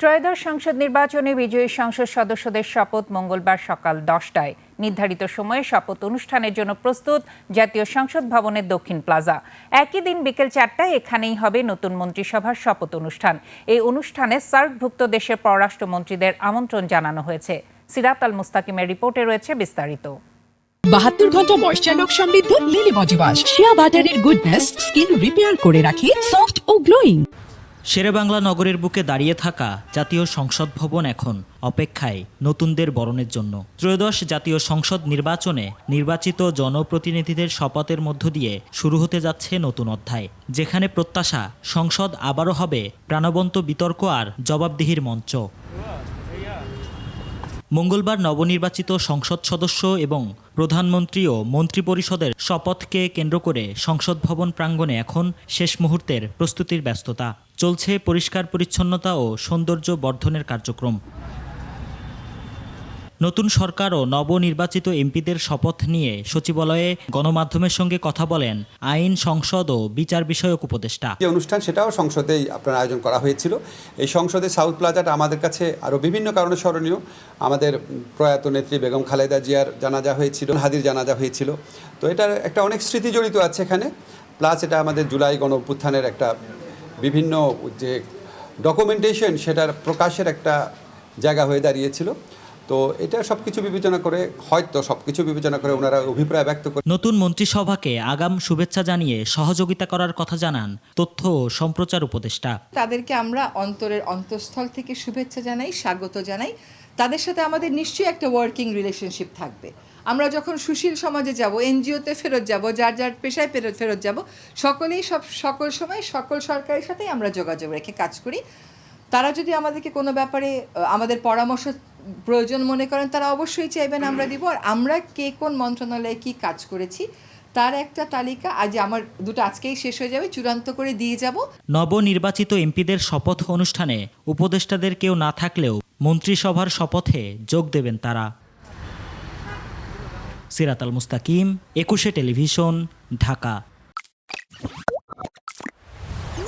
ত্রয়োদশ সংসদ নির্বাচনে বিজয়ী সংসদ সদস্যদের শপথ মঙ্গলবার সকাল 10টায়। নির্ধারিত সময়ে শপথ অনুষ্ঠানের জন্য প্রস্তুত জাতীয় সংসদ ভবনের দক্ষিণ প্লাজা। একই দিন বিকেল 4টায় এখানেই হবে নতুন মন্ত্রিসভার শপথ অনুষ্ঠান। এই অনুষ্ঠানে সার্কভুক্ত দেশের পররাষ্ট্রমন্ত্রীদের আমন্ত্রণ জানানো হয়েছে। সিরাত আল মুস্তাকিমের রিপোর্টে রয়েছে বিস্তারিত। 72 ঘন্টা ময়েশ্চার লক সমৃদ্ধ লিলি বডি ওয়াশ, শিয়া বাটারের গুডনেস স্কিন রিপেয়ার করে রাখে সফট ও গ্লোয়িং। শেরেবাংলা নগরের বুকে দাঁড়িয়ে থাকা জাতীয় সংসদ ভবন এখন অপেক্ষায় নতুনদের বরণের জন্য। ত্রয়োদশ জাতীয় সংসদ নির্বাচনে নির্বাচিত জনপ্রতিনিধিদের শপথের মধ্য দিয়ে শুরু হতে যাচ্ছে নতুন অধ্যায়, যেখানে প্রত্যাশা সংসদ আবারও হবে প্রাণবন্ত বিতর্ক আর জবাবদিহির মঞ্চ। মঙ্গলবার নবনির্বাচিত সংসদ সদস্য এবং প্রধানমন্ত্রী ও মন্ত্রিপরিষদের শপথকে কেন্দ্র করে সংসদ ভবন প্রাঙ্গণে এখন শেষ মুহূর্তের প্রস্তুতির ব্যস্ততা চলছে। পরিষ্কার পরিচ্ছন্নতা ও সৌন্দর্য বর্ধনের কার্যক্রম। নতুন সরকার ও নবনির্বাচিত এমপিদের শপথ নিয়ে সচিবালয়ে গণমাধ্যমের সঙ্গে কথা বলেন আইন, সংসদ ও বিচার বিষয়ক উপদেষ্টা। যে অনুষ্ঠান সেটাও সংসদেই আপনার আয়োজন করা হয়েছিল। এই সংসদে সাউথ প্লাজাটা আমাদের কাছে আরও বিভিন্ন কারণে স্মরণীয়। আমাদের প্রয়াত নেত্রী বেগম খালেদা জিয়ার জানাজা হয়েছিল, হাদির জানাজা হয়েছিল, তো এটার একটা অনেক স্মৃতি জড়িত আছে এখানে। প্লাস এটা আমাদের জুলাই গণ অভ্যুত্থানের একটা বিভিন্ন যে ডকুমেন্টেশন সেটার প্রকাশের একটা জায়গা হয়ে দাঁড়িয়েছিল। তো এটা সবকিছু বিবেচনা করে ওনারা অভিপ্রায় ব্যক্ত করে নতুন মন্ত্রিসভাকে আগাম শুভেচ্ছা জানিয়ে সহযোগিতা করার কথা জানান তথ্য ও সম্প্রচার উপদেষ্টা। তাদেরকে আমরা অন্তরের অন্তঃস্থল থেকে শুভেচ্ছা জানাই, স্বাগত জানাই। তাদের সাথে আমাদের নিশ্চয়ই একটা ওয়ার্কিং রিলেশনশিপ থাকবে। আমরা যখন সুশীল সমাজে যাব, এনজিওতে ফেরত যাব, যার যার পেশায় ফেরত যাব, সকলেই সকল সময় সকল সরকারের সাথেই আমরা যোগাযোগ রেখে কাজ করি। তারা যদি আমাদেরকে কোনো ব্যাপারে আমাদের পরামর্শ প্রয়োজন মনে করেন, তারা অবশ্যই চাইবেন আমরা দিব। আর আমরা কে কোন মন্ত্রণালয়ে কি কাজ করেছি তার একটা তালিকা আমার দুটো আজকেই শেষ হয়ে যাবে, চূড়ান্ত করে দিয়ে যাব। নবনির্বাচিত এমপিদের শপথ অনুষ্ঠানে উপদেষ্টাদের কেউ না থাকলেও মন্ত্রিসভার শপথে যোগ দেবেন তারা। সিরাত আল মুস্তাকিম, 21 টেলিভিশন, ঢাকা।